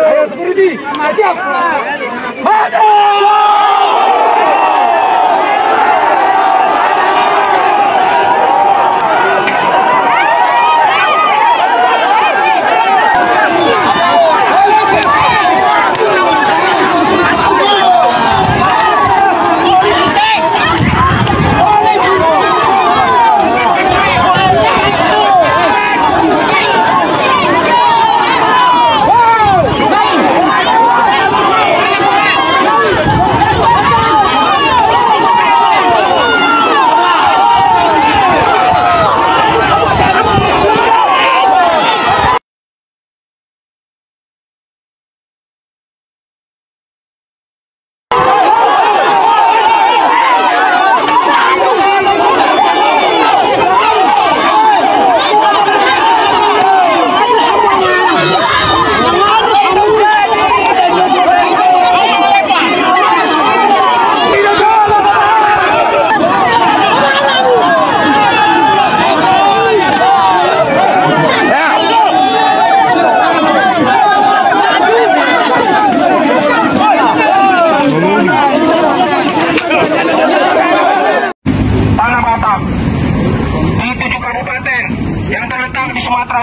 Ayo security, siap. Maju!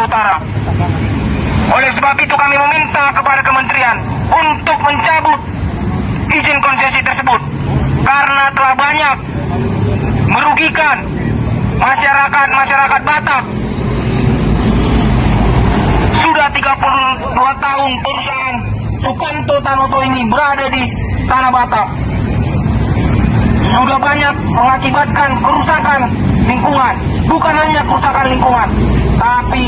Utara. Oleh sebab itu kami meminta kepada kementerian untuk mencabut izin konsesi tersebut karena telah banyak merugikan masyarakat Batak. Sudah 32 tahun perusahaan Sukanto Tanoto ini berada di tanah Batak. Sudah banyak mengakibatkan kerusakan lingkungan, bukan hanya kerusakan lingkungan, tapi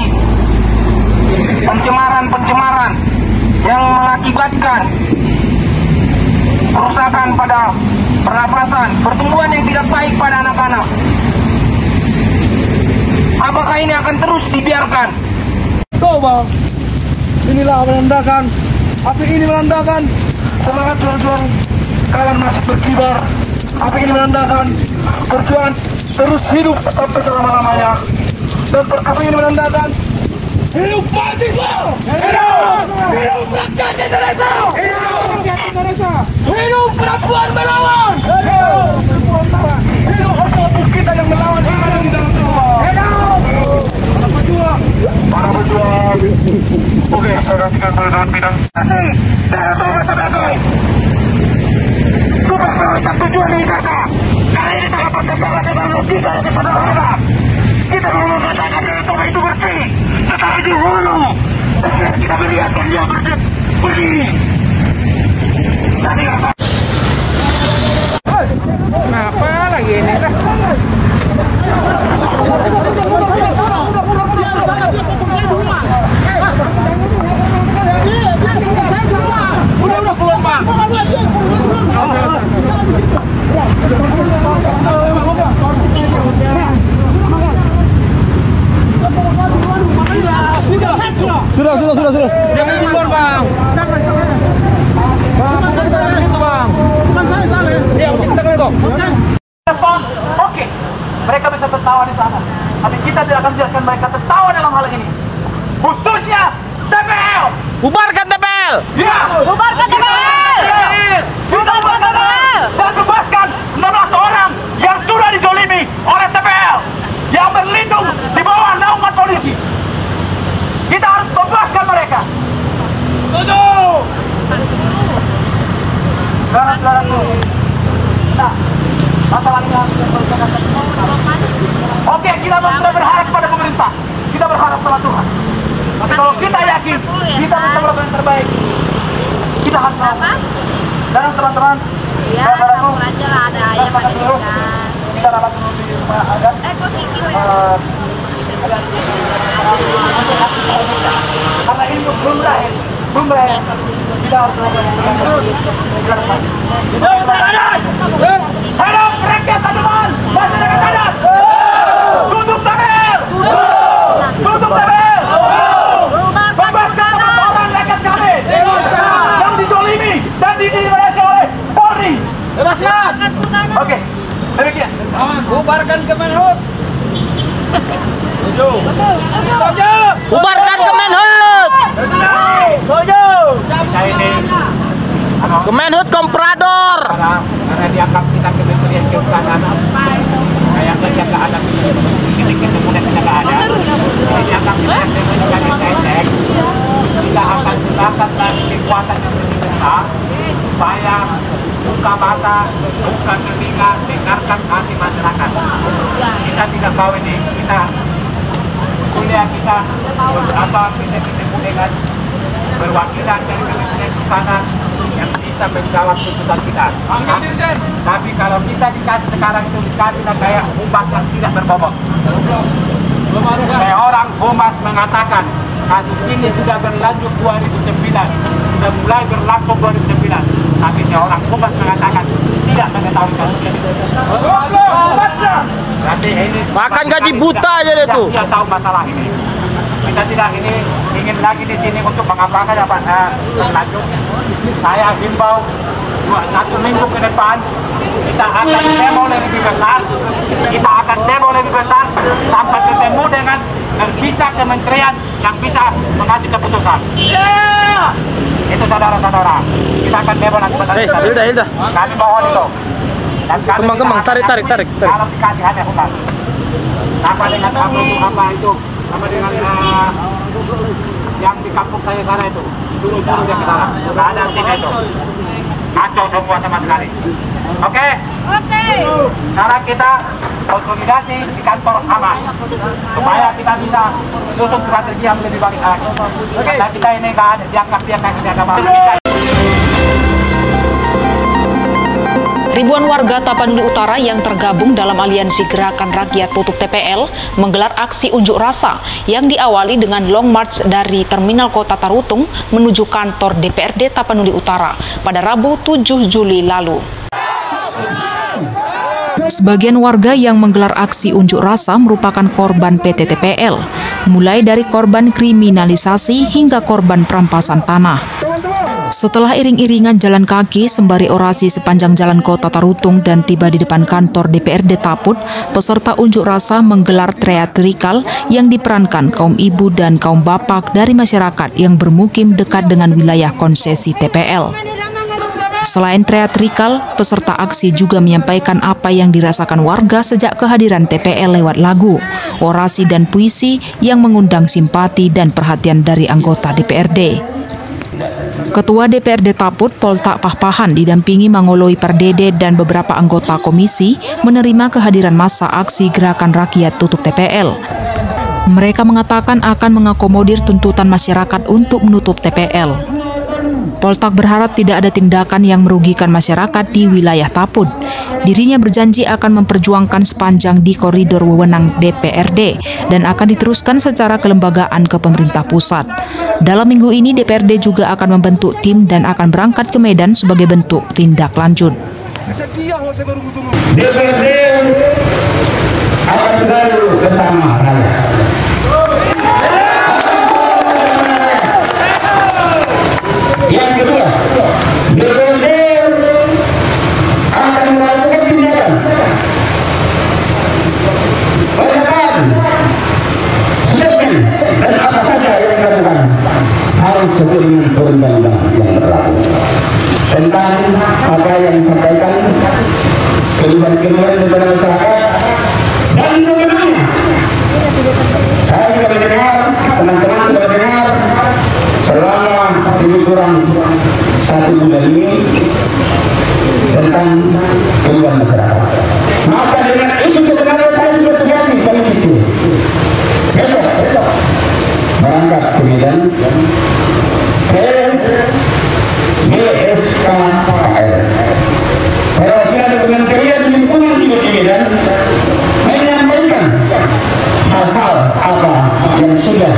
pencemaran yang mengakibatkan kerusakan pada pernapasan, pertumbuhan yang tidak baik pada anak-anak. Apakah ini akan terus dibiarkan? Coba, inilah menandakan, api ini menandakan semangat juang kawan masih berkibar. Api ini menandakan perjuangan terus hidup sampai selama-lamanya. Dan api ini menandakan hidup mahasiswa! Hidup rakyat Indonesia! Hidup perempuan melawan! Hidup orang kita yang melawan ada di dalam rumah! Para pejuang! Oke, saya kasihkan dengan bidang. Super prioritas tujuan wisata. Kali ini sangat bertentangan dengan logika yang sederhana. Kita belum mengatakan danau itu bersih, tetapi di hulu kita melihatkan dia berdiri. Tadi apa? Kenapa lagi ini? Udah keluar, Pak. Sudah. Jangan keluar, Bang. Bang, bukan saya begitu, Bang. Bukan saya, Saleh. Iya, kita kan itu. Oke, mereka bisa tertawa di sana, tapi kita tidak akan biarkan mereka tertawa dalam hal ini. Khususnya TPL. Bubarkan TPL. Ya, Bubarkan TPL. Bubarkan TPL. Dan bebaskan 16 orang yang sudah dizolimi oleh TPL, yang berlindung di bawah naungan polisi. Kita harus bebaskan mereka. Setuju. Saudara-saudara, nah, masalah ini harus diselesaikan. Oke, kita sudah berharap kepada pemerintah. Kita berharap sama Tuhan. Tapi kalau kita yakin kita bisa melakukan yang terbaik, kita harus melakukan. Dan teman-teman, Iya, campur aja lah, ada ayam, ada ikan. kita rapat dulu di rumah adat. Kok tinggi ya? Karena ini belum berakhir, kita harus melakukan yang terbaik. Halo rakyat teman, masyarakat adat, tutup TPL, tutup TPL, bebaskan orang rakyat kami yang dizolimi dan diintimidasi oleh Polri. Bebaskan. Oke, demikian. Bubarkan Kemenhub. Betul. Setuju. Bubarkan Kemenhut. Kita ini Kemenhut komprador. karena dianggap kita Kementerian Kehutanan kayak penjaga adat ini kemudian penjaga adat dianggap kita mencari KSX kita akan gunakan dari kekuatan yang lebih besar supaya buka mata, buka telinga, dengarkan hati masyarakat. Kita tidak tahu ini, kita kuliah kita kita dengan perwakilan dari Kementerian Kehutanan yang bisa menjawab tuntutan kita. Tapi kalau kita dikasih sekarang itu dikasih kayak humas yang tidak berbobot. Kayak orang humas mengatakan kasus ini sudah berlanjut 2009, sudah mulai berlaku 2009. Tapi orang humas mengatakan tidak mengetahui kasus ini. Berarti ini Makan gaji buta aja deh tuh. Tidak tahu masalah ini. Kita tidak ingin lagi di sini untuk mengapakan apa lanjut. Saya himbau 1 minggu ke depan kita akan demo lebih besar. Kita akan demo lebih besar sampai ketemu dengan yang bisa kementerian yang bisa mengambil keputusan. Itu saudara-saudara. Kita akan demo nanti besar. Hilda. Kami mohon itu. Dan kami Kembang, tarik. Kalau dikasih hanya hutan. Apa dengan apa itu? Sama dengan yang di kampung saya sana itu, suruh dia ke sana. Nggak ada artinya itu. Kacau semua sama sekali. Oke? Sekarang kita konsolidasi di kantor aman supaya kita bisa susun strategi yang lebih baik lagi. Karena kita ini nggak ada dianggap agama. Ribuan warga Tapanuli Utara yang tergabung dalam aliansi Gerakan Rakyat Tutup TPL menggelar aksi unjuk rasa yang diawali dengan long march dari Terminal Kota Tarutung menuju kantor DPRD Tapanuli Utara pada Rabu 7 Juli lalu. Sebagian warga yang menggelar aksi unjuk rasa merupakan korban PT TPL, mulai dari korban kriminalisasi hingga korban perampasan tanah. Setelah iring-iringan jalan kaki sembari orasi sepanjang jalan Kota Tarutung dan tiba di depan kantor DPRD Taput, peserta unjuk rasa menggelar teatrikal yang diperankan kaum ibu dan kaum bapak dari masyarakat yang bermukim dekat dengan wilayah konsesi TPL. Selain teatrikal, peserta aksi juga menyampaikan apa yang dirasakan warga sejak kehadiran TPL lewat lagu, orasi dan puisi yang mengundang simpati dan perhatian dari anggota DPRD. Ketua DPRD Taput, Poltak Pahpahan, didampingi Mangoloi Pardede dan beberapa anggota komisi menerima kehadiran massa aksi Gerakan Rakyat Tutup TPL. Mereka mengatakan akan mengakomodir tuntutan masyarakat untuk menutup TPL. Poltak berharap tidak ada tindakan yang merugikan masyarakat di wilayah Taput. Dirinya berjanji akan memperjuangkan sepanjang di koridor wewenang DPRD dan akan diteruskan secara kelembagaan ke pemerintah pusat. Dalam minggu ini DPRD juga akan membentuk tim dan akan berangkat ke Medan sebagai bentuk tindak lanjut. DPRD akan selalu bersama rakyat. Yang kedua, DPRD akan melakukan tindakan penegakan statement dan apa saja yang dilakukan harus sesuai dengan perundang-undangan yang berlaku. Tentang apa yang disampaikan keluhan-keluhan kepada masyarakat dan sebelumnya saya juga mendengar, teman-teman juga mendengar selama lebih kurang 1 bulan ini tentang keluhan masyarakat. Maka dengan itu sebenarnya saya juga tugasi komisi besok berangkat ke Medan ke GSKPL. Perwakilan kementerian lingkungan juga di Medan menyampaikan hal-hal apa yang sudah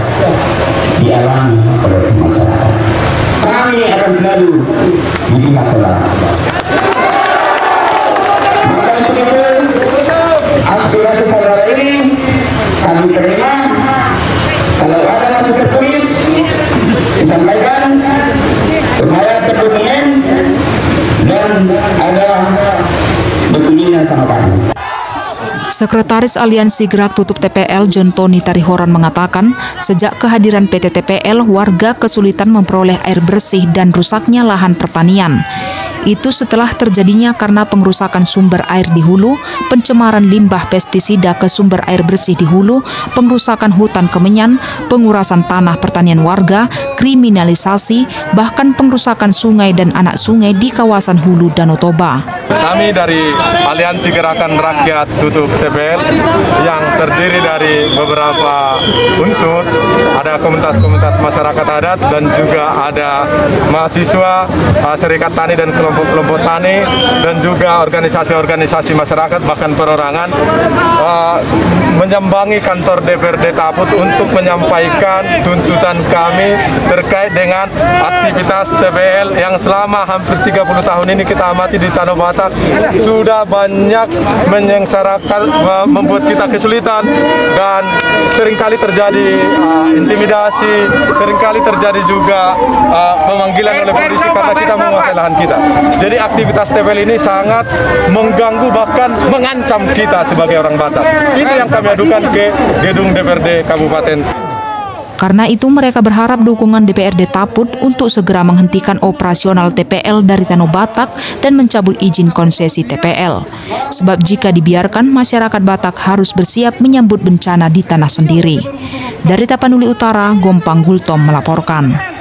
dialami oleh masyarakat. Kami akan selalu di pihak saudara. Maka untuk itu aspirasi saudara ini kami terima. Kalau ada masih tertulis disampaikan supaya terdokumen dan ada dokumennya sama kami. Sekretaris Aliansi Gerak Tutup TPL John Tony Tarihoran mengatakan, sejak kehadiran PT TPL, warga kesulitan memperoleh air bersih dan rusaknya lahan pertanian. Itu setelah terjadinya karena pengrusakan sumber air di hulu, pencemaran limbah pestisida ke sumber air bersih di hulu, pengrusakan hutan kemenyan, pengurasan tanah pertanian warga, kriminalisasi, bahkan pengrusakan sungai dan anak sungai di kawasan hulu Danau Toba. Kami dari Aliansi Gerakan Rakyat Tutup TPL yang terdiri dari beberapa unsur, ada komunitas-komunitas masyarakat adat dan juga ada mahasiswa, serikat tani dan kelompok-kelompok tani, dan juga organisasi-organisasi masyarakat bahkan perorangan menyambangi kantor DPRD Taput untuk menyampaikan tuntutan kami terkait dengan aktivitas TPL yang selama hampir 30 tahun ini kita amati di Tanah Batak sudah banyak menyengsarakan, membuat kita kesulitan, dan seringkali terjadi intimidasi, seringkali terjadi juga pemanggilan oleh polisi karena kita menguasai lahan kita. Jadi aktivitas TPL ini sangat mengganggu bahkan mengancam kita sebagai orang Batak. Itu yang kami adukan ke gedung DPRD Kabupaten. Karena itu mereka berharap dukungan DPRD Taput untuk segera menghentikan operasional TPL dari Tanah Batak dan mencabut izin konsesi TPL. Sebab jika dibiarkan, masyarakat Batak harus bersiap menyambut bencana di tanah sendiri. Dari Tapanuli Utara, Gompang Gultom melaporkan.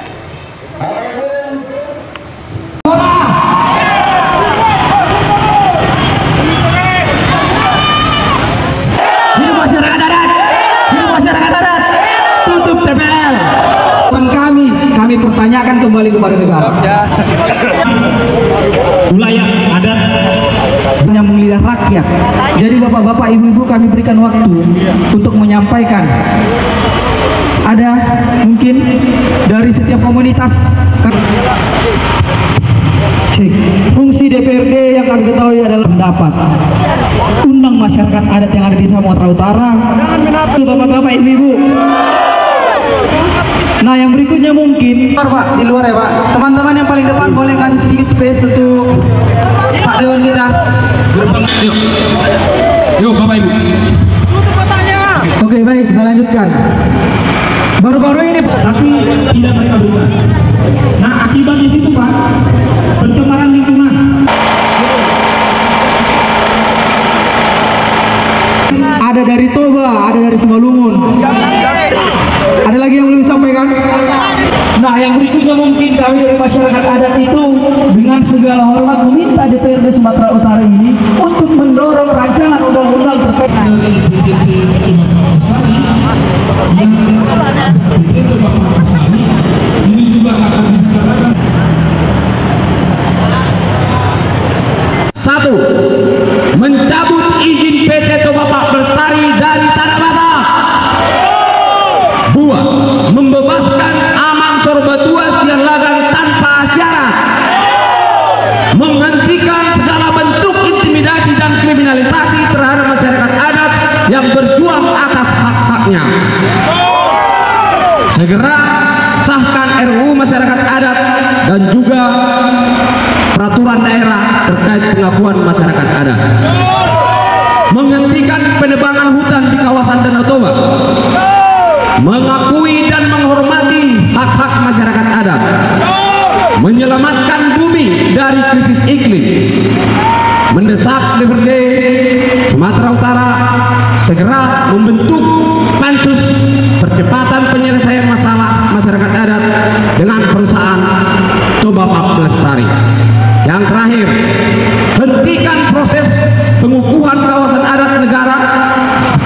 Kami pertanyakan kembali kepada negara. Wilayah adat yang melihat rakyat. Jadi bapak-bapak, ibu-ibu, kami berikan waktu untuk menyampaikan. Ada mungkin dari setiap komunitas. Cek. Fungsi DPRD yang kami ketahui adalah pendapat. Undang masyarakat adat yang ada di Sumatera Utara. Bapak-bapak, ibu-ibu. Nah, yang berikutnya mungkin Pak, di luar ya Pak. Teman-teman yang paling depan boleh kasih sedikit space untuk Pak Dewan kita. Yuk Bapak Ibu. Oke, baik, saya lanjutkan. Baru-baru ini tapi tidak mereka berikan. Nah, akibatnya situ Pak, pencemaran lingkungan. Ada dari Toba, ada dari Simalungun. Ada lagi yang belum disampaikan? Nah, yang berikutnya mungkin kami dari masyarakat adat itu dengan segala hormat meminta DPRD Sumatera Utara ini untuk mendorong rancangan undang-undang terkait ini juga akan dibicarakan. 1. Mencabut izin PT Toba Pak Pelestari dari Tanah Batak. 2. Membebaskan Amang Sorbatua Siang Lagan tanpa syarat. Menghentikan segala bentuk intimidasi dan kriminalisasi terhadap masyarakat adat yang berjuang atas hak-haknya. Segera sahkan RUU masyarakat adat dan juga peraturan daerah terkait pengakuan masyarakat adat. Menghentikan penebangan hutan di kawasan Danau Toba. Mengakui dan menghormati hak-hak masyarakat adat, menyelamatkan bumi dari krisis iklim, mendesak DPRD Sumatera Utara segera membentuk pansus percepatan penyelesaian masalah masyarakat adat dengan perusahaan Toba Pak Pelestari. Yang terakhir, hentikan proses pengukuhan kawasan adat negara.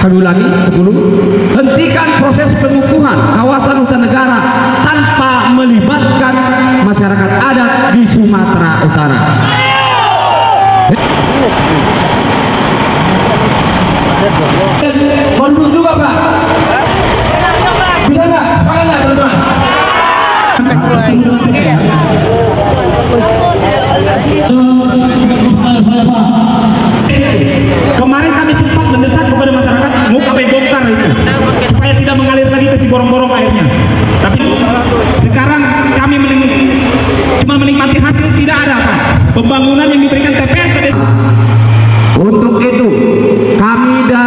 Kami ulangi, 10. Hentikan proses pengukuhan kawasan hutan negara tanpa melibatkan masyarakat adat di Sumatera Utara. Kondu juga Pak. Bisa nggak? Pakai nggak teman-teman? Kemarin kami sempat mendesak kepada masyarakat mau kami bongkar itu supaya tidak mengalir lagi ke si borong-borong airnya. Tapi sekarang kami cuma menikmati hasil, tidak ada apa pembangunan yang diberikan TPL ke desa. Untuk itu kami dari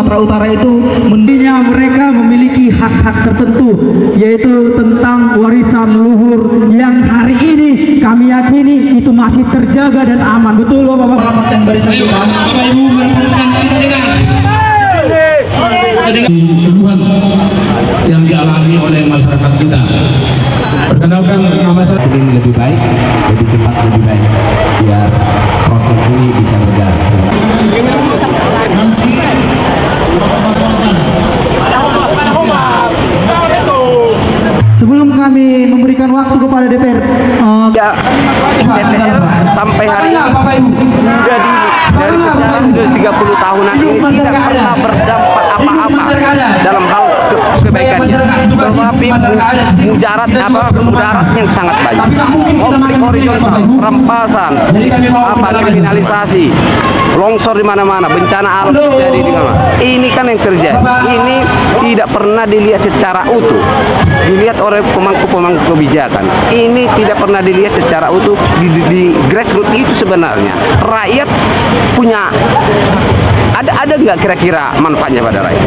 Sumatera Utara itu mendinya mereka memiliki hak-hak tertentu, yaitu tentang warisan leluhur yang hari ini kami yakini itu masih terjaga dan aman. Betul Bapak-bapak dan barisan kita. Bapak Ibu melaporkan kita dengar keluhan yang dialami oleh masyarakat kita. Perkenalkan nama saya. Ini lebih baik, lebih cepat, lebih baik, biar proses ini bisa berjalan. Sebelum kami memberikan waktu kepada DPR, DPR sampai hari ini dari sejarah 30 tahunan ini tidak pernah berdampak apa-apa dalam hal kebaikannya, tetapi mudarat yang sangat banyak, konflik horizontal, perampasan, kriminalisasi, longsor di mana-mana, bencana alam terjadi di mana. Ini kan yang terjadi. Ini tidak pernah dilihat secara utuh, dilihat oleh pemangku-pemangku kebijakan. Ini tidak pernah dilihat secara utuh di grassroots itu sebenarnya. Rakyat punya ada nggak kira-kira manfaatnya pada rakyat?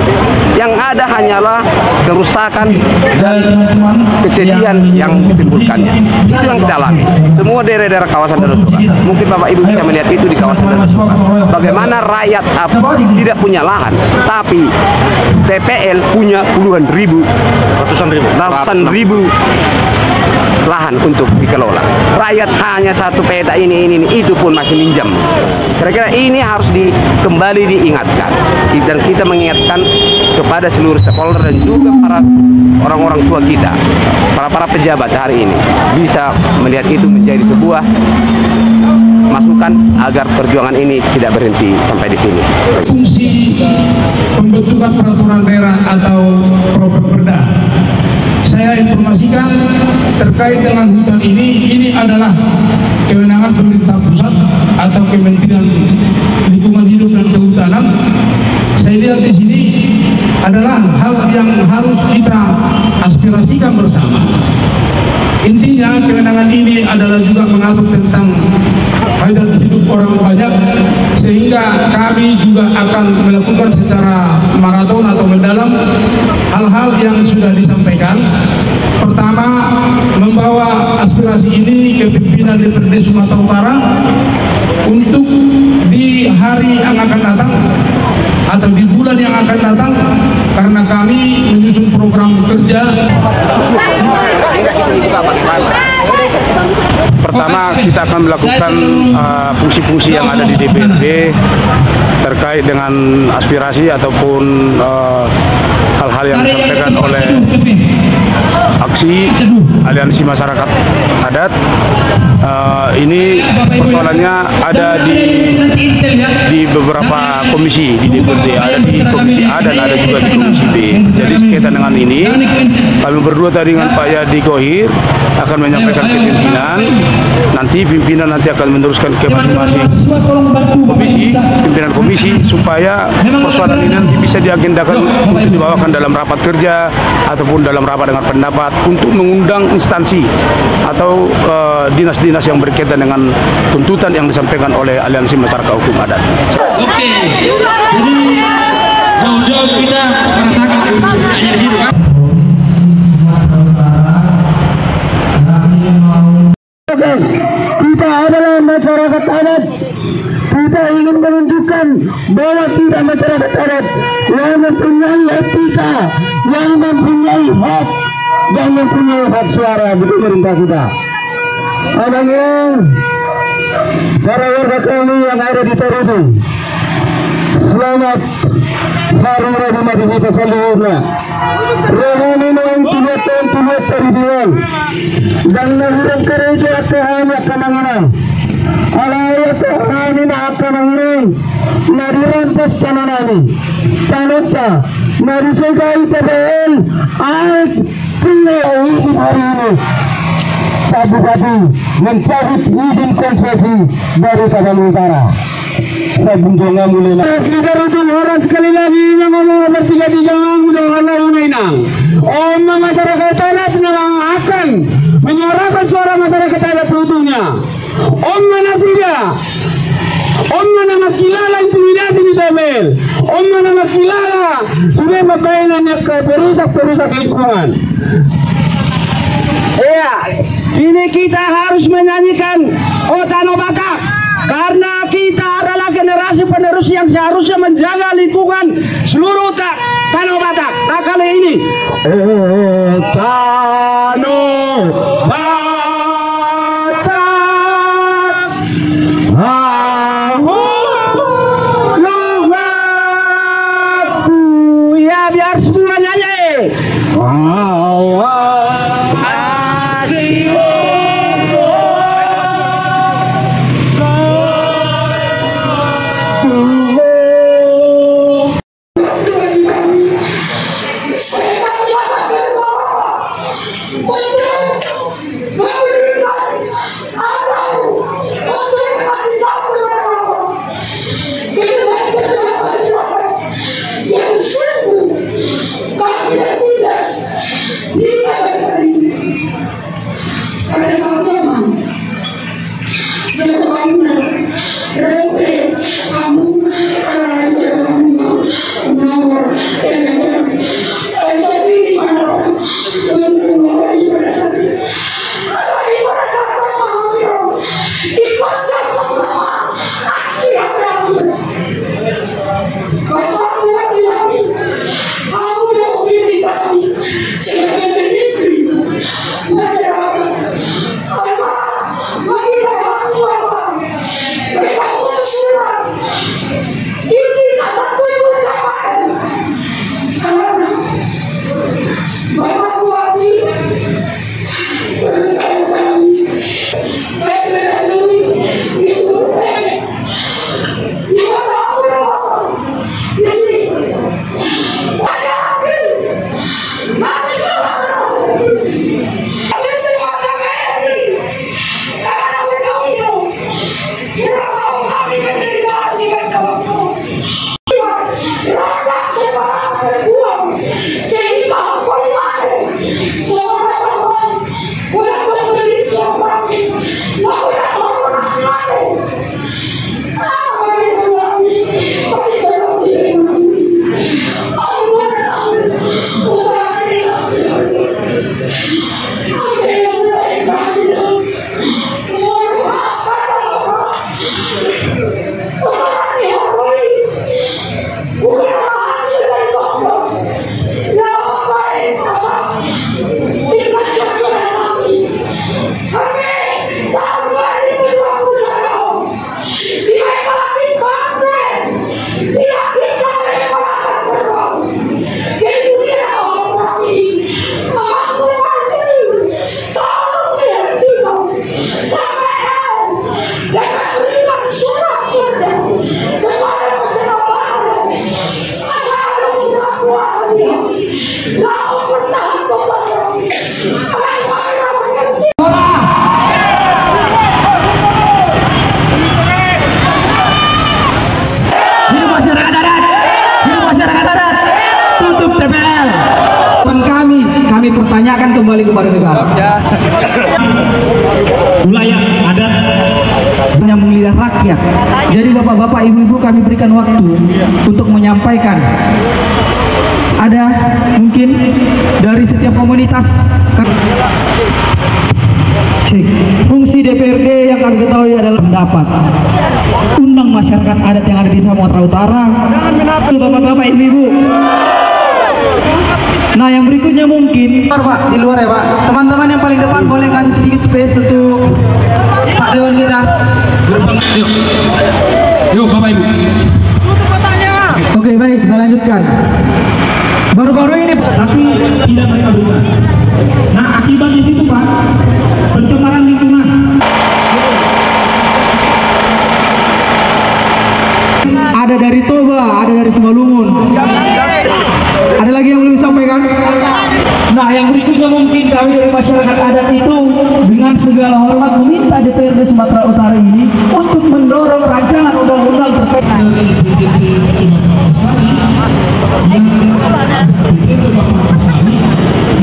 Yang ada hanyalah kerusakan dan kesedihan yang ditimbulkannya. Itu yang kita alami. Semua daerah-daerah kawasan Danau Toba. Mungkin Bapak Ibu bisa melihat itu di kawasan Danau Toba. Bagaimana rakyat tidak punya lahan, tapi TPL punya puluhan ribu, ratusan ribu lahan untuk dikelola. Rakyat hanya satu peta ini, itu pun masih minjam. Kira-kira ini harus kembali diingatkan. Dan kita mengingatkan kepada seluruh stakeholder dan juga para orang-orang tua kita, para pejabat hari ini bisa melihat itu menjadi sebuah masukan agar perjuangan ini tidak berhenti sampai di sini. Fungsi pembentukan peraturan daerah atau Properda, saya informasikan terkait dengan hutan ini adalah kewenangan pemerintah pusat atau Kementerian Lingkungan Hidup dan Kehutanan. Saya lihat di sini adalah hal yang harus kita aspirasikan bersama. Intinya kewenangan ini adalah juga mengatur tentang hajat hidup orang banyak, sehingga kami juga akan melakukan secara maraton atau mendalam hal-hal yang sudah disampaikan. Pertama, membawa aspirasi ini ke pimpinan DPRD Sumatera Utara untuk di hari yang akan datang atau di bulan yang akan datang, karena kami menyusun program kerja. Pertama, kita akan melakukan fungsi-fungsi yang ada di DPRD terkait dengan aspirasi ataupun hal-hal yang disampaikan oleh aksi aliansi masyarakat adat. Ini persoalannya ada di beberapa komisi di DPRD, ada di komisi A dan ada juga di komisi B. Jadi sekaitan dengan ini, kami berdua tadi dengan Pak Yadi Kohir akan menyampaikan ke pimpinan. Nanti pimpinan akan meneruskan ke masing-masing komisi, pimpinan komisi, supaya persoalan ini nanti bisa diagendakan untuk dibawakan dalam rapat kerja ataupun dalam rapat dengan pendapat untuk mengundang instansi atau dinas-dinas yang berkaitan dengan tuntutan yang disampaikan oleh Aliansi Masyarakat Hukum Adat. Oke, jadi jauh-jauh kita merasakan sebenarnya di situ kan. Kita adalah masyarakat adat. Kita ingin menunjukkan bahwa kita masyarakat adat yang mempunyai etika, yang mempunyai hak dan mempunyai hak suara di pemerintah kita. Adanya para warga kami yang ada di Torudu, selamat hari raya mati kita seluruhnya. Rohani yang tubuh teridiwan dan lahirkan kerja kehanya kemanginan. Alaya kehani kemanginan nadirantas pananani tanota nadisegai TPL aik tinggal di hari ini. Pak Bupati mencabut izin konsesi dari Tabanan Utara. Saya bunjongan mulai. Sekitar untuk orang sekali lagi yang ngomong bertiga-tiga mudah Allah unainang. Om masyarakat adat akan menyuarakan suara masyarakat adat seutuhnya. Om mana tidak? Om mana kilala intimidasi di Tabel. Om mana kilala sudah mainannya ke perusak lingkungan. Iya, ini kita harus menyanyikan Danau Batak karena kita adalah generasi penerus yang seharusnya menjaga lingkungan seluruh Danau Batak. Nah kali ini Danau Batak, lumaku, ya biar semua nyanyi. Pertanyakan kembali kepada negara. Wilayah adat menyambung lidah rakyat. Jadi bapak-bapak, ibu-ibu, kami berikan waktu untuk menyampaikan. Ada mungkin dari setiap komunitas. Cek. Fungsi DPRD yang kami ketahui adalah pendapat. Undang masyarakat adat yang ada di Sumatera Utara. Bapak-bapak, ibu-ibu. Nah, yang berikutnya mungkin Pak, di luar ya Pak. Teman-teman yang paling depan boleh kasih sedikit space untuk Pak Dewan kita. Yuk. Yuk Bapak Ibu. Oke, baik, saya lanjutkan. Baru-baru ini tapi tidak mereka berikan. Nah, akibat di situ Pak, pencemaran lingkungan. Ada dari Toba, ada dari Simalungun. Ada lagi yang belum disampaikan? Nah, yang berikutnya mungkin kami dari masyarakat adat itu dengan segala hormat meminta DPRD Sumatera Utara ini untuk mendorong rancangan undang-undang terkait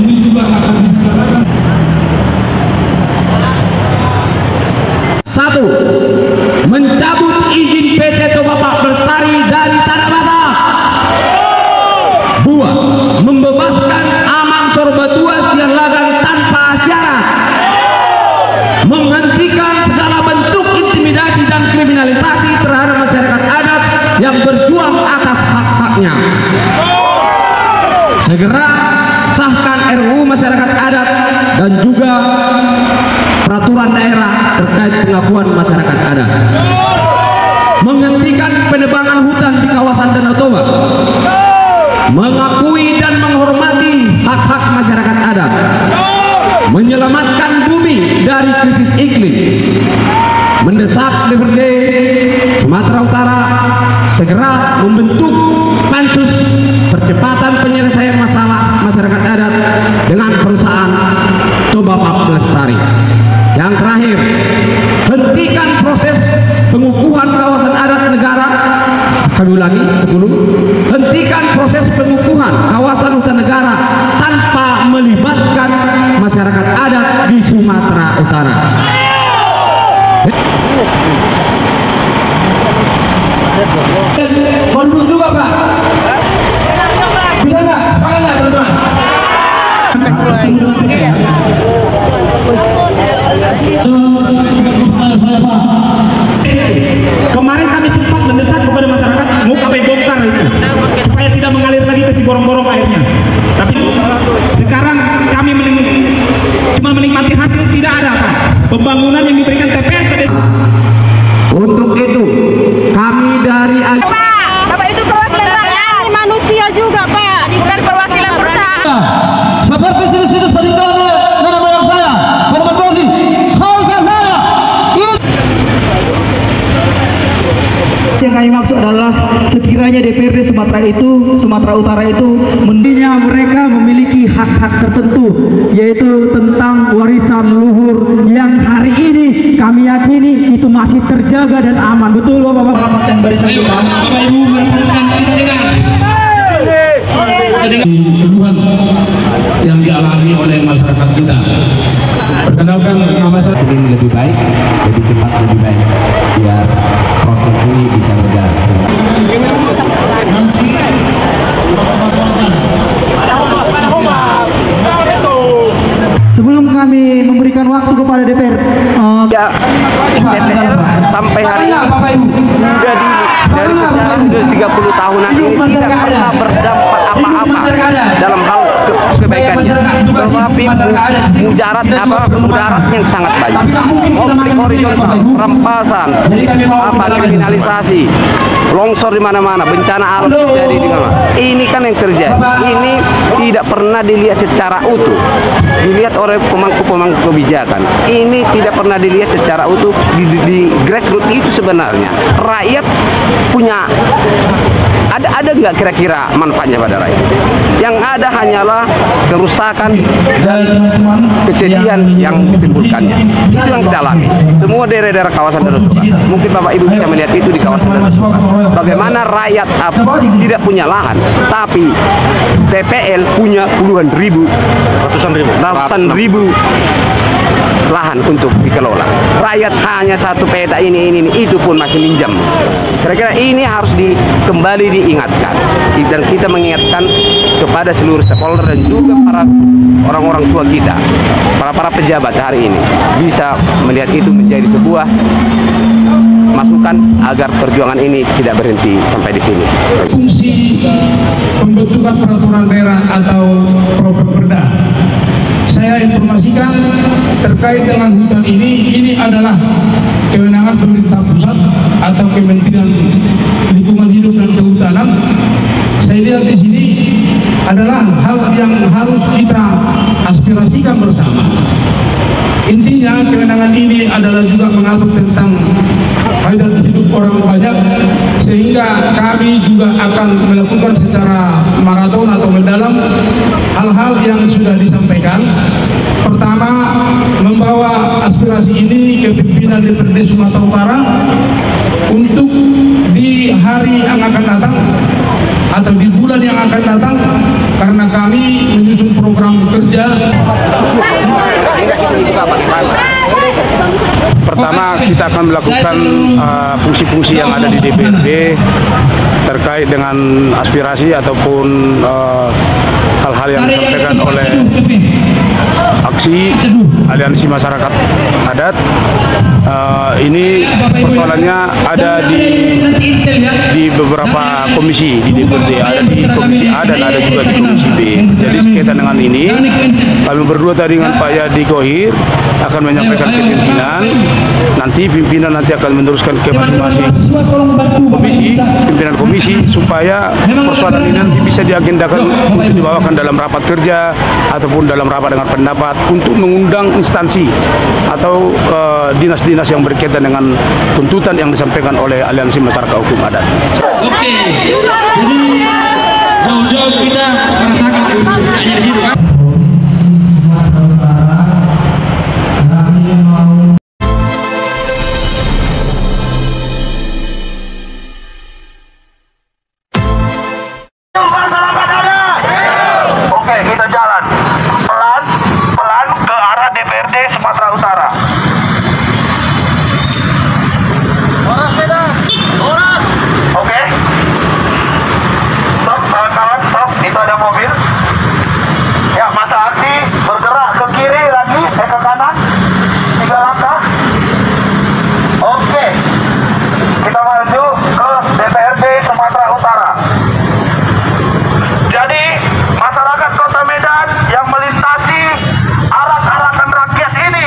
ini juga akan dibicarakan. 1. Mencabut izin PT Toba Pak Pelestari dari Tanah Batak. 2. segera sahkan RUU masyarakat adat dan juga peraturan daerah terkait pengakuan masyarakat adat. Menghentikan penebangan hutan di kawasan Danau Toba, mengakui dan menghormati hak-hak masyarakat adat, menyelamatkan bumi dari krisis iklim, mendesak DPRD Sumatera Utara segera membentuk pansus percepatan penyelesaian masalah masyarakat adat dengan perusahaan Toba Pak Lestari. Yang terakhir, hentikan proses pengukuhan kawasan adat negara. Kami ulangi 10. Hentikan proses pengukuhan kawasan hutan negara tanpa melibatkan masyarakat adat di Sumatera Utara. Kondur juga Pak. Bisa nggak? Sepakat nggak teman-teman? Kemarin kami sempat mendesak kepada masyarakat mau kami bongkar itu supaya tidak mengalir lagi ke si borong-borong airnya. Tapi sekarang kami cuma menikmati hasil, tidak ada Pak pembangunan yang diberikan TPL ke desa. Untuk itu kami dari Bapak itu perwakilan rakyat. Ini manusia juga Pak, bukan perwakilan perusahaan. Seperti situs-situs peninggalan nenek moyang saya, korban Bosi, khalsa saya. Yang kami maksud adalah sekiranya DPRD Sumatera Utara itu mendinya mereka memiliki hak-hak tertentu, yaitu tentang warisan luhur yang hari ini kami yakini itu masih terjaga dan aman. Betul Bapak-Bapak? Selamat yang barisan kita. Bapak Ibu merekankan kita dengar. Keluhan yang dialami oleh masyarakat kita. Perkenalkan nama saya. Ini lebih baik, lebih cepat, lebih baik, biar proses ini bisa berjalan. Sebelum kami memberikan waktu kepada DPR, DPR sampai hari ini sudah dari sejarah sudah 30 tahunan ini tidak pernah berdampak apa-apa dalam hal kebaikannya, tetapi mudarat yang sangat banyak, konflik horizontal, perampasan, kriminalisasi, longsor di mana-mana, bencana alam terjadi di mana. Ini kan yang terjadi. Ini tidak pernah dilihat secara utuh, dilihat oleh pemangku-pemangku kebijakan. Ini tidak pernah dilihat secara utuh di grassroots itu sebenarnya. Rakyat punya ada nggak kira-kira manfaatnya pada rakyat? Yang ada hanyalah kerusakan dan kesedihan yang ditimbulkannya. Itu yang kita alami. Semua daerah-daerah kawasan Danau Toba. Mungkin Bapak Ibu bisa melihat itu di kawasan Danau Toba. Bagaimana rakyat tidak punya lahan, tapi TPL punya puluhan ribu, ratusan ribu lahan untuk dikelola. Rakyat hanya satu peta ini, itu pun masih minjam. Kira-kira ini harus kembali diingatkan, dan kita mengingatkan kepada seluruh stakeholder dan juga para orang-orang tua kita, para pejabat hari ini bisa melihat itu menjadi sebuah masukan agar perjuangan ini tidak berhenti sampai di sini. Fungsi pembentukan peraturan daerah atau Perda, saya informasikan terkait dengan hutan ini adalah kewenangan pemerintah pusat atau Kementerian Lingkungan Hidup dan Kehutanan. Saya lihat di sini adalah hal yang harus kita aspirasikan bersama. Intinya kewenangan ini adalah juga mengatur tentang hajat hidup orang banyak, sehingga kami juga akan melakukan secara maraton atau mendalam hal-hal yang sudah disampaikan. Pertama, membawa aspirasi ini ke pimpinan DPRD Sumatera Utara untuk di hari yang akan datang atau di bulan yang akan datang, karena kami menyusun program kerja. Pertama, kita akan melakukan fungsi-fungsi yang ada di DPRD terkait dengan aspirasi ataupun hal-hal yang disampaikan oleh aksi Aliansi Masyarakat Adat. Ini persoalannya ada di beberapa komisi di DPRD, ada di komisi A dan ada juga di komisi B. Jadi sekaitan dengan ini, kami berdua tadi dengan Pak Yadi Kohir akan menyampaikan ke pimpinan. Nanti pimpinan akan meneruskan ke masing-masing komisi, pimpinan komisi, supaya persoalan ini nanti bisa diagendakan untuk dibawakan dalam rapat kerja ataupun dalam rapat dengan pendapat untuk mengundang instansi atau dinas-dinas yang berkaitan dengan tuntutan yang disampaikan oleh Aliansi Masyarakat Hukum Adat. Oke, jadi jauh-jauh kita merasakan sebenarnya di situ kan. Masyarakat adat. Oke, kita jalan pelan-pelan ke arah DPRD Sumatera Utara. Oke. Stop, kawan-kawan, stop. Itu ada mobil. Ya, masa aksi bergerak ke kiri lagi, ke kanan. 3 langkah. Oke. Kita maju ke DPRD Sumatera Utara. Jadi, masyarakat Kota Medan yang melintasi arak-arakan rakyat ini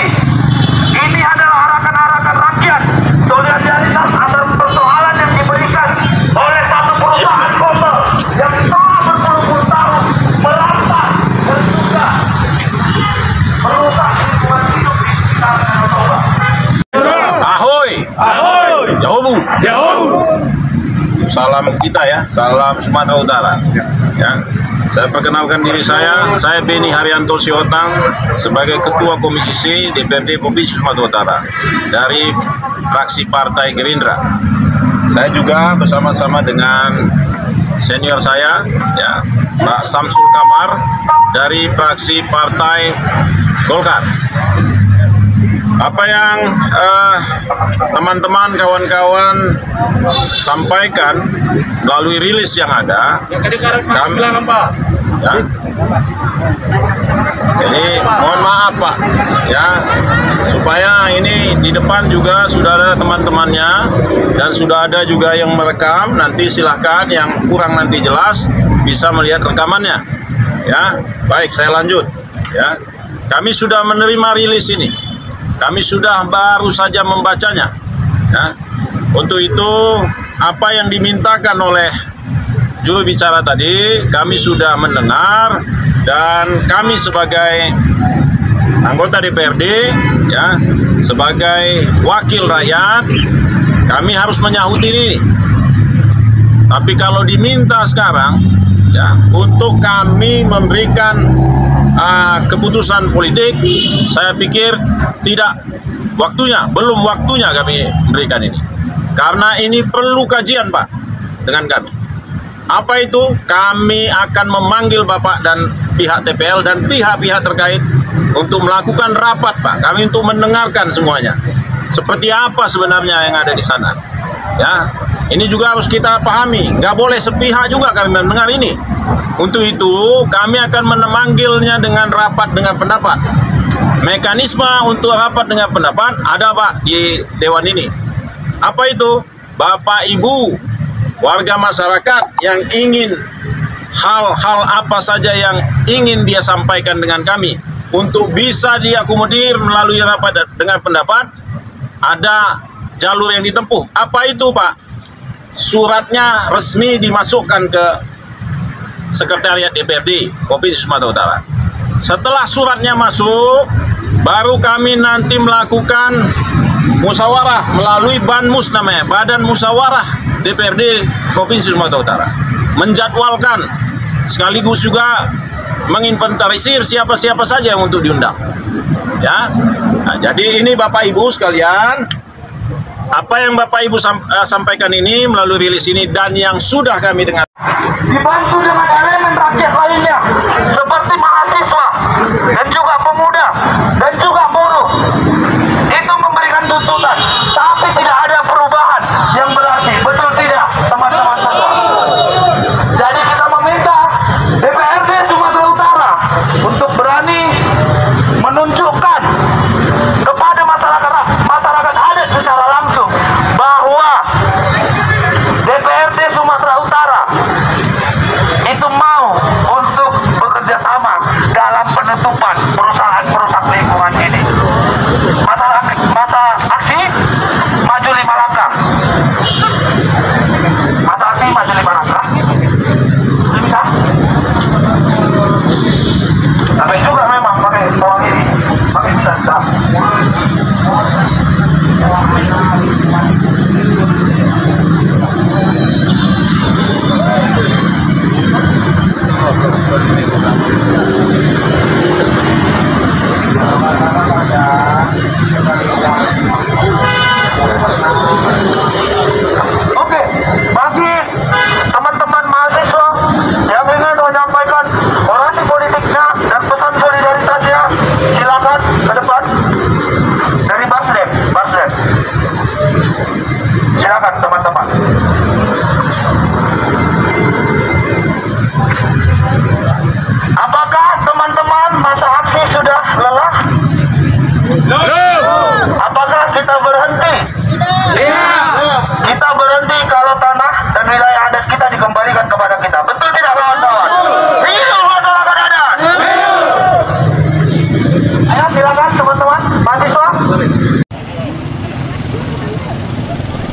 adalah arakan-arakan rakyat. Solidaritas atas persoalan yang diberikan oleh satu perusahaan kota yang telah berpuluh-puluh tahun merampas dan juga merusak lingkungan hidup di sekitar Danau Toba. Ahoy! Ahoy! Jauh! Jauh! Salam kita ya, salam Sumatera Utara. Ya. Saya perkenalkan diri saya Beni Haryanto Siotang sebagai Ketua Komisi C DPRD Provinsi Sumatera Utara dari fraksi Partai Gerindra. Saya juga bersama-sama dengan senior saya, ya, Pak Samsul Kamar dari fraksi Partai Golkar. Apa yang teman-teman, kawan-kawan sampaikan melalui rilis yang ada, kami, ya, jadi mohon maaf Pak, ya, supaya ini di depan juga sudah ada teman-temannya dan sudah ada juga yang merekam. Nanti silahkan yang kurang nanti jelas bisa melihat rekamannya, ya. Baik, saya lanjut, ya. Kami sudah menerima rilis ini. Kami sudah baru saja membacanya. Ya. Untuk itu, apa yang dimintakan oleh juru bicara tadi, kami sudah mendengar, dan kami sebagai anggota DPRD, ya, sebagai wakil rakyat, kami harus menyahut ini. Tapi kalau diminta sekarang, ya, untuk kami memberikan keputusan politik, saya pikir tidak waktunya, belum waktunya kami memberikan ini. Karena ini perlu kajian Pak dengan kami. Apa itu? Kami akan memanggil Bapak dan pihak TPL dan pihak-pihak terkait untuk melakukan rapat Pak. Kami untuk mendengarkan semuanya. Seperti apa sebenarnya yang ada di sana. Ya, ini juga harus kita pahami. Nggak boleh sepihak juga kami mendengar ini. Untuk itu kami akan memanggilnya dengan rapat dengan pendapat. Mekanisme untuk rapat dengan pendapat ada Pak di Dewan ini. Apa itu? Bapak Ibu warga masyarakat yang ingin hal-hal apa saja yang ingin dia sampaikan dengan kami untuk bisa diakomodir melalui rapat dengan pendapat, ada jalur yang ditempuh. Apa itu Pak? Suratnya resmi dimasukkan ke Sekretariat DPRD Provinsi Sumatera Utara. Setelah suratnya masuk, baru kami nanti melakukan musyawarah melalui BANMUS namanya, Badan Musyawarah DPRD Provinsi Sumatera Utara. Menjadwalkan sekaligus juga menginventarisir siapa-siapa saja yang untuk diundang. Ya. Nah, jadi ini Bapak Ibu sekalian, apa yang Bapak Ibu sampaikan ini melalui rilis ini dan yang sudah kami dengar, dibantu dengan elemen rakyat lainnya seperti mahasiswa dan juga pemuda dan juga buruh, itu memberikan tuntutan, tapi tidak ada perubahan yang berarti. Betul tidak teman-teman semua? Jadi kita meminta DPRD Sumatera Utara untuk berani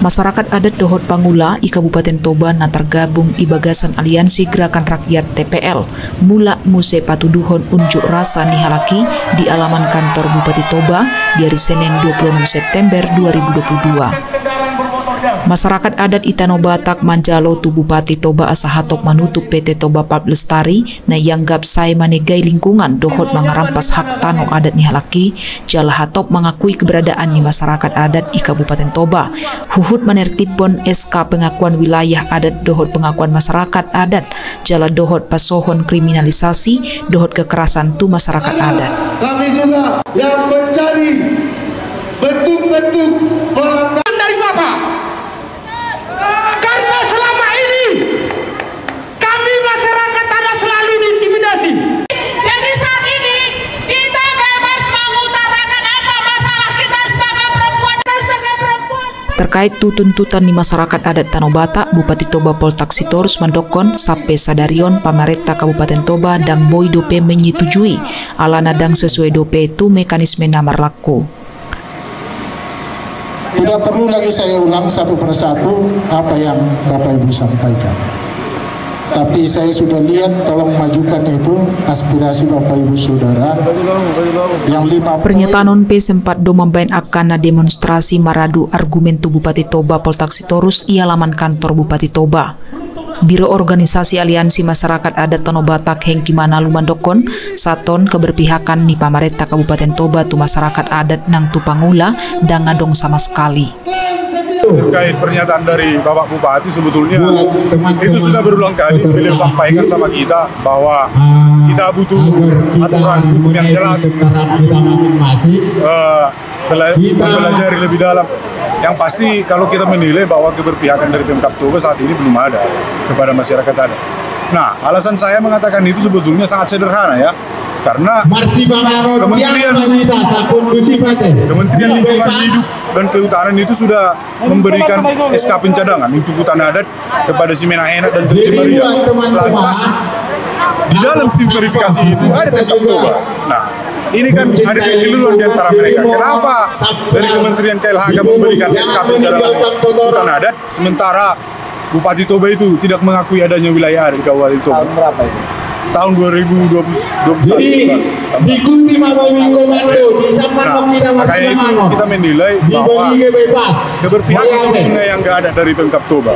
Masyarakat adat Dohot Pangula i Kabupaten Toba na tergabung i bagasan Aliansi Gerakan Rakyat TPL mula muse patuduhon unjuk rasa nihalaki di alaman kantor Bupati Toba di hari Senin 26 September 2022. Masyarakat adat Itano Batak Manjalo tu Bupati Toba asa hatop manutup PT Toba Pulp Lestari na yanggap sai manegai lingkungan Dohot mangarampas hak tano adat nihalaki jala hatop mengakui keberadaan ni masyarakat adat i Kabupaten Toba. Huhut menertibkan SK pengakuan wilayah adat Dohot pengakuan masyarakat adat jala Dohot pasohon kriminalisasi Dohot kekerasan tu masyarakat adat. Kami juga yang mencari bentuk-bentuk pelanggaran dari Bapak. Karena selama ini kami masyarakat adat selalu diintimidasi. Jadi saat ini kita bebas mengutarakan apa masalah kita sebagai perempuan. Terkait tuntutan di masyarakat adat Tanah Batak, Bupati Toba Poltak Sitorus mendokon sampai sadarion pamareta Kabupaten Toba dan boy dope menyetujui alana dang sesuai dope itu mekanisme namar laku. Tidak perlu lagi saya ulang satu persatu apa yang Bapak Ibu sampaikan. Tapi saya sudah lihat, tolong majukan itu aspirasi Bapak Ibu Saudara. Yang 5 pernyataan P sempat do membain akan demonstrasi maradu argumen tu Bupati Toba Poltak Sitorus i halaman kantor Bupati Toba. Biro Organisasi Aliansi Masyarakat Adat Tanah Batak Hengki Manalu mandokon saton keberpihakan ni pamareta Kabupaten Toba tu masyarakat adat nang tu Pangula dan ngadong sama sekali. Terkait pernyataan dari Bapak Bupati, sebetulnya itu sudah berulang kali beliau sampaikan sama kita bahwa kita butuh aturan hukum yang jelas, butuh belajar lebih dalam. Yang pasti kalau kita menilai bahwa keberpihakan dari Pemkab Toba saat ini belum ada kepada masyarakat adat. Nah, alasan saya mengatakan itu sebetulnya sangat sederhana ya. Karena Kementerian Lingkungan Hidup dan Kehutanan itu sudah memberikan SK pencadangan untuk hutan adat kepada si Menahena dan Tuti Maria. Lantas di dalam tim verifikasi itu ada Pemkab Toba. Nah, ini kan ada kekeliruan di antara mereka. Kenapa dari Kementerian KLHK memberikan SK pencadangan hutan adat, sementara Bupati Toba itu tidak mengakui adanya wilayah adat di Kabupaten Toba? Tahun berapa itu? Tahun 2021. Diikuti Mabawin Komando di Sampang makanya itu kita menilai bahwa keberpihakan sebetulnya yang nggak ada dari Pemkab Toba.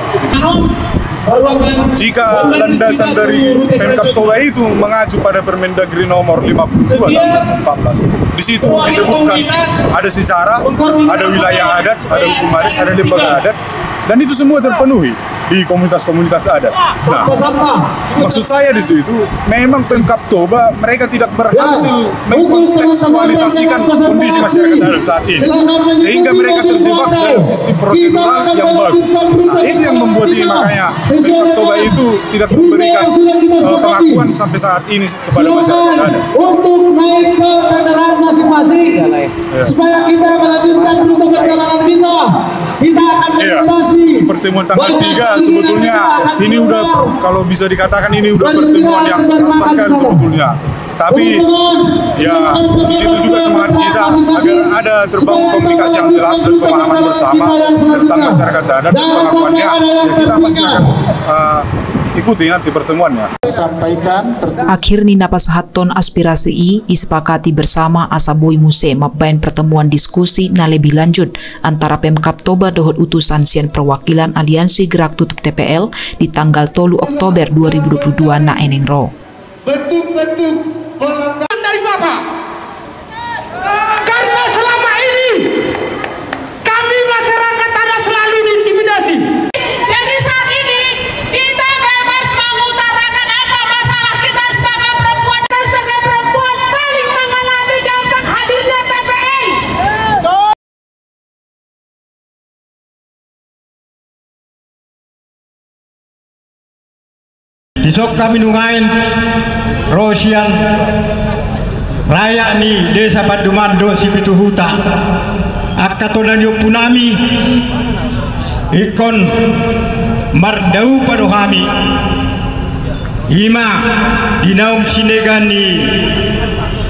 Jika landasan dari Pemkab Toba itu mengacu pada Permendagri nomor 52 tahun 2014, di situ disebutkan ada secara, ada wilayah adat, ada hukum adat, ada lembaga adat, dan itu semua terpenuhi di komunitas-komunitas adat. Nah, maksud saya di situ memang Pemkab Toba mereka tidak berhasil mengkontekstualisasikan kondisi masyarakat adat saat ini, sehingga mereka terjebak dalam sistem prosedural yang bagus. Nah, itu yang membuat ini, makanya Pemkab Toba itu tidak memberikan pengakuan sampai saat ini kepada masyarakat adat. Untuk naik ke kendaraan masing-masing, supaya kita melanjutkan rute perjalanan kita. Kita akan melintasi pertemuan tanggal 3 sebetulnya ini udah, kalau bisa dikatakan ini udah pertemuan yang merasakan sebetulnya. Tapi ya di situ juga semangat kita agar ada terbangun komunikasi yang jelas dan pemahaman bersama tentang masyarakat adat dan pengakuannya. Ya, kita pasti akan ikuti nanti pertemuannya. Akhir ni napas haton aspirasi disepakati bersama Asaboi Muse mapain pertemuan diskusi na lebih lanjut antara Pemkab Toba Dohot utusan sian perwakilan Aliansi Gerak Tutup TPL di tanggal 3 Oktober 2022 na enengro. Bentuk-bentuk pelanggaran dari Bapak. Karena selama ini kami masyarakat adat selalu diintimidasi. Jadi saat ini kita bebas mengutarakan apa masalah kita sebagai perempuan. Kita sebagai perempuan paling mengalami dampak hadirnya TPL. Besok kami nungain Rosian rayak ni desa Padumando Sipitu Huta akatonan yo punami ikon mardau padohami hima dinaum sinegani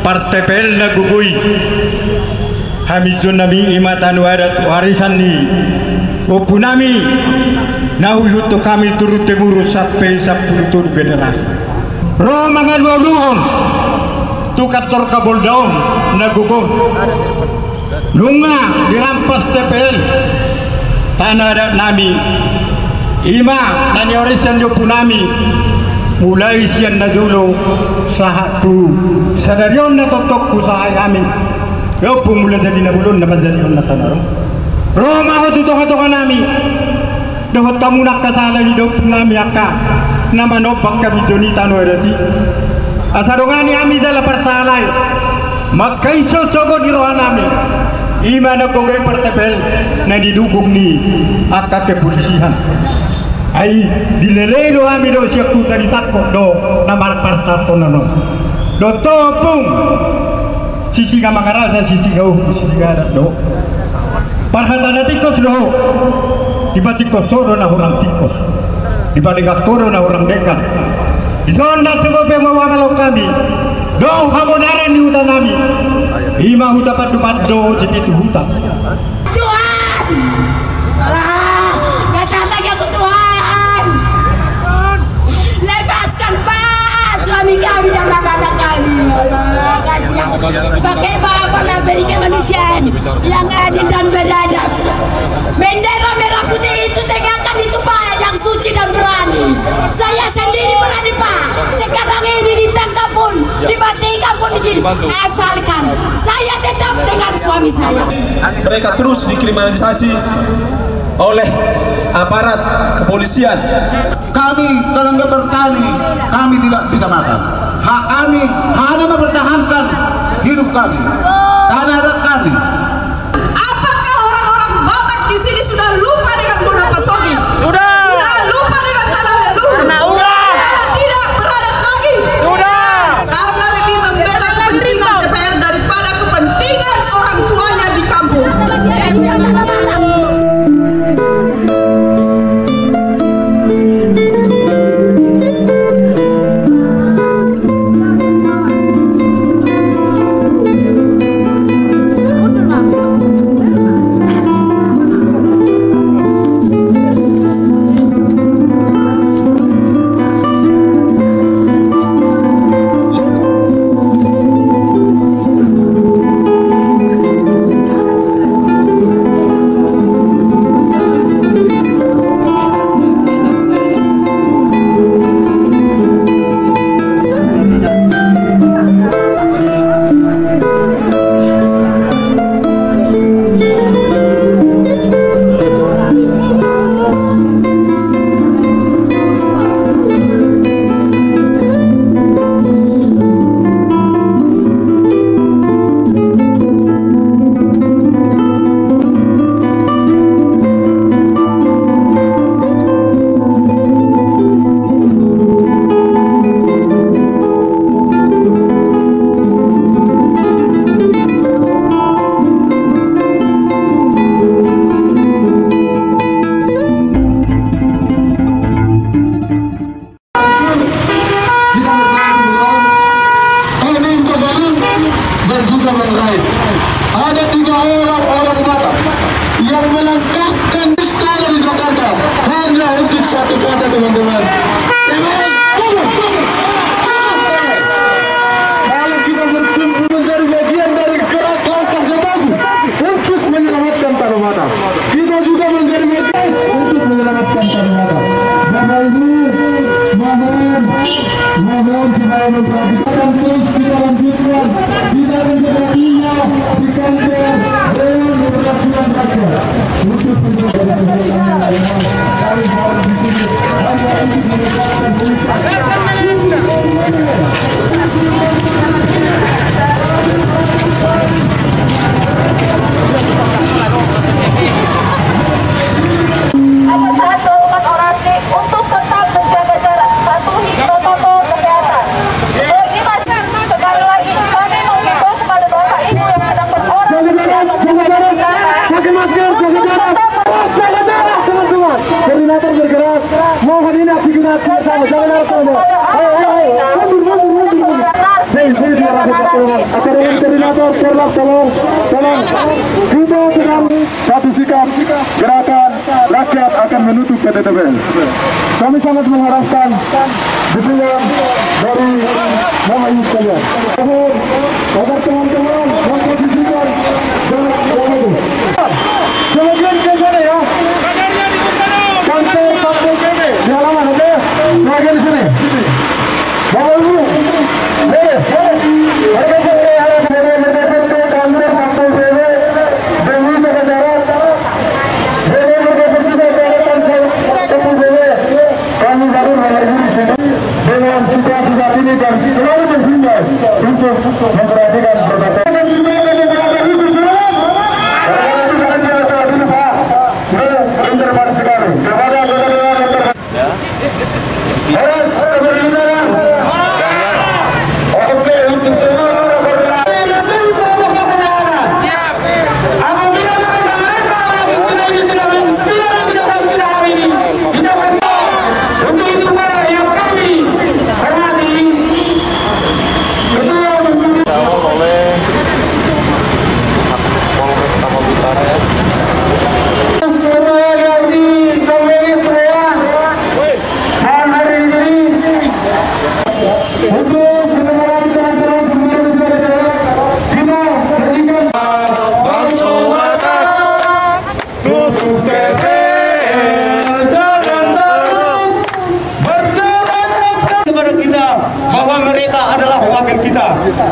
partepel na gugui hami nami imatan warat warisan ni Opunami nahuhuto kami turut temurus sampai 10 generasi. Roh mangan waduhon tukator kabol daun nagugon nunga dirampas TPL tanah adat nami ima nani orisan yo punami mulai sian nazulo sahatu sadarion na totok usahay kami yo pumula jadi nabulon na bazarion na sanaro Roma ho tutok-tutok nami dohot kamu nak kasala hidup nami akka nama nobak kami jonita no erati asadongani ami dala persalai makaiso cogo di rohanami imana kogai pertepel na didukung ni akka kepolisian ai dilelei do ami do siaku tadi takok do nama partato nono do topung sisi kamangarasa sisi gauh sisi gadat do parhatana tikos do dibatikos soro na orang tikos dibaligatoro na orang dekan isonda segope mawagalo kami do hamodaran di hutan nami ima huta padu-padu jitu hutan Tuhan kata lagi aku Tuhan lepaskan Pak suami kami dan anak-anak kami Allah kasihan pakai bapak Amerika manusia yang adil dan beradab bendera merah putih itu tegakkan itu Pak yang suci dan berani saya sendiri berani Pak sekarang ini ditangkap pun dimatikan pun di sini asalkan saya tetap dengan suami saya. Mereka terus dikriminalisasi oleh aparat kepolisian. Kami tenaga bertani, kami tidak bisa makan. Hak kami hanya mempertahankan hidup kami, tanah adat kami. Apakah orang-orang Batak di sini sudah lupa dengan Muhammad Sogi? Sudah lupa dengan tanah leluhur. Sudah tidak beradab lagi. Sudah. Karena lebih membela kepentingan TPL daripada kepentingan orang tuanya di kampung. Ada 3 orang Batak yang melangkahkan istana di Jakarta hanya untuk satu kata, teman-teman. Kalau kita berkumpul menjadi bagian dari gerak langkah Jokowi untuk menyelamatkan Tanah Batak, kita juga menjadi bagian untuk menyelamatkan Tanah Batak. Bapak Ibu, mohon supaya memperhatikan terus kita lanjutkan. Kita bisa berpindah di kantor Dewan Perwakilan Rakyat untuk Ada satu umat orasi untuk tetap menjaga jarak, patuhi protokol kesehatan. Bagi masyarakat, sekali lagi kami menghimbau kepada Bapak Ibu yang sedang berorasi pakai masker, jaga jarak, teman-teman. Koordinator bergerak, mohon ini aksi genap bersama, jangan harus sama. Mundur. Koordinator, tolong. Kita sedang satu sikap gerakan rakyat akan menutup PTTPL. Kami sangat mengharapkan dukungan dari Bapak Ibu sekalian. Agar teman-teman yang posisikan dan kemudian ke sana ya. Kantor Satpol PP di halaman, oke? Bagian di sini. Bapak Ibu, mereka sampai halaman BPT kantor Satpol PP demi kebenaran. Kami baru hari ini dengan situasi saat ini dan selalu berhimbau untuk memperhatikan berbagai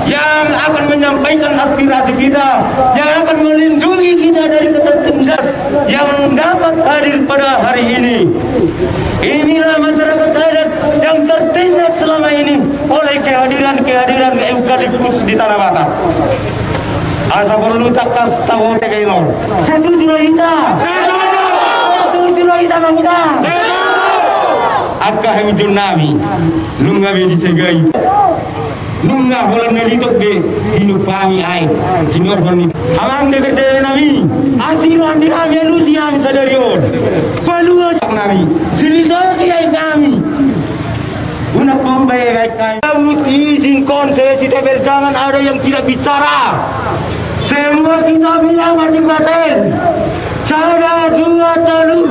yang akan menyampaikan aspirasi kita, yang akan melindungi kita dari ketertindas yang dapat hadir pada hari ini. Inilah masyarakat adat yang tertindas selama ini oleh kehadiran eukaliptus di Tanah Batak. Asa perlu takas tahu tekelor. Setuju kita. Setuju kita mangita. Akka hujun nami, lunga be disegai. Nunga holan nelitok be hinupangi ai hinor honi amang de berde nami asiro andi kami alusi kami sadarion palua nami silito kiai kami unak pembaik kami izin konsesi TPL jangan ada yang tidak bicara, semua kita bilang masing-masing sada dua telu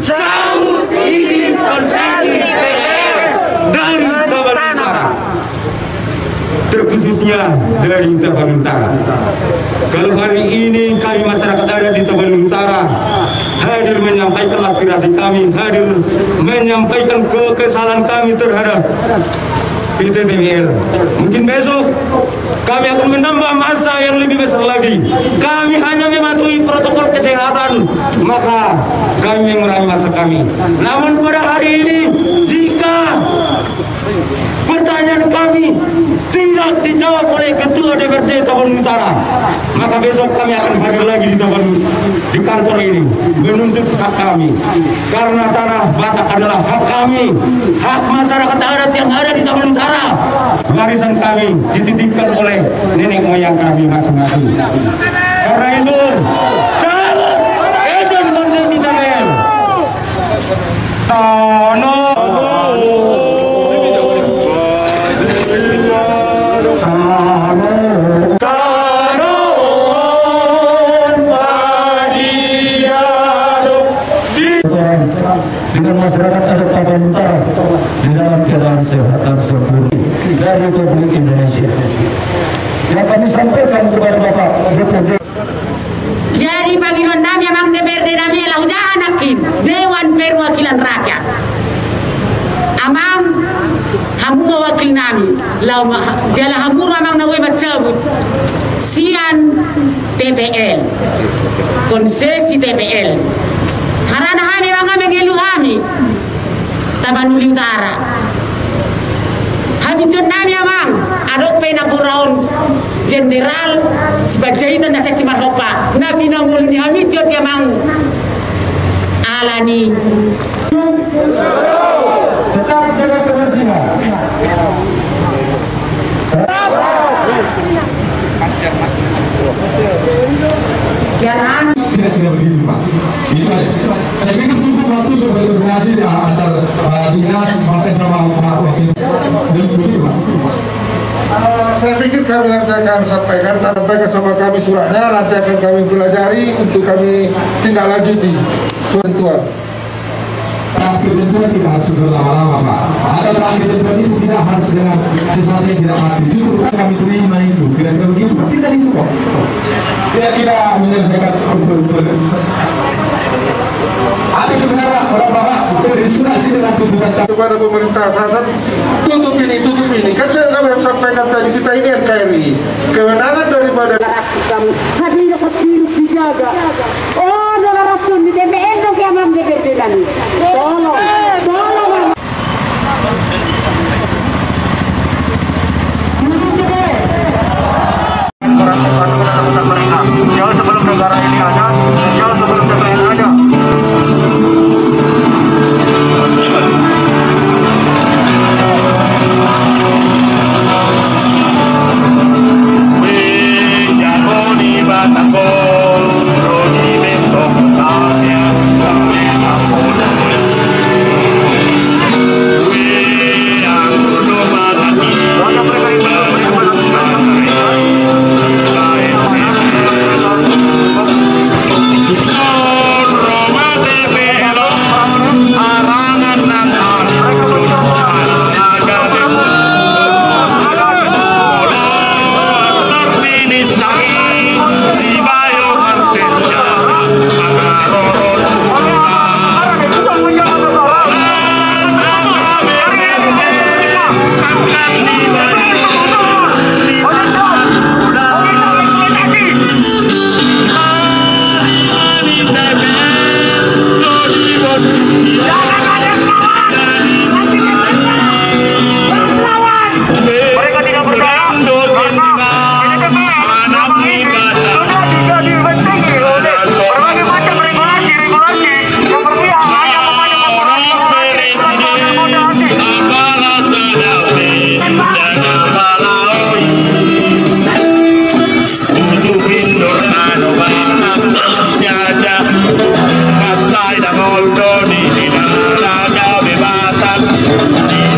saut izin konsesi TPL dari Tabanan Utara, terkhususnya dari Tabanan Utara. Kalau hari ini kami masyarakat ada di Tabanan Utara hadir menyampaikan aspirasi kami, hadir menyampaikan kekesalan kami terhadap PTTPL. Mungkin besok kami akan menambah masa yang lebih besar lagi. Kami hanya mematuhi protokol kesehatan, maka kami mengurangi masa kami. Namun pada hari ini, jika pertanyaan kami tidak dijawab oleh Ketua DPRD Tabanan Utara, maka besok kami akan hadir lagi di kantor ini menuntut hak kami. Karena Tanah Batak adalah hak kami, hak masyarakat adat yang ada di Tabanan Utara. Warisan kami dititipkan oleh nenek moyang kami masing-masing. Karena itu, cabut izin konsesi TPL. Dengan masyarakat adat Tabanan Utara di dalam keadaan sehat dan sempurna dari Republik Indonesia. Yang kami sampaikan kepada Bapak DPRD. Jadi panggilan nami memang DPRD nami lau janakin Dewan Perwakilan Rakyat. Amang hamu mewakil nami lau jala hamu memang nawe macabut sian TPL konsesi TPL. Karena kami memang mengelu kami Tabanan Utara. Kami tu nami memang adok pena puraun jenderal sebagai itu nasi cimar hopa. Nabi nanguluni kami tu dia mang alani. Tetap jaga kebersihan. Jangan tidak begitu Pak. Itu saya pikir cukup waktu untuk berkoordinasi antar dinas bahkan sama Pak Wakil. Begitu Pak. Saya pikir kami nanti akan sampaikan sama kami suratnya, nanti akan kami pelajari untuk kami tindak lanjuti. Kebentuan. Kebentuan tidak harus berlama-lama, Pak. Ada kebentuan itu tidak harus dengan sesuatu yang tidak pasti. Justru kami terima itu. Kira-kira begitu. Tidak itu kok. Tidak menyelesaikan ada sebenarnya orang Bapak serius dengan tuntutan kepada pemerintah sasaran tutup ini kan saya kami sampaikan tadi, kita ini NKRI, kewenangan daripada hadir kecil dijaga. Oh, adalah rasul di DPR dong yang mampu berjalan. Tolong. Jauh sebelum negara ini ada, jauh sebelum DPR ada. Di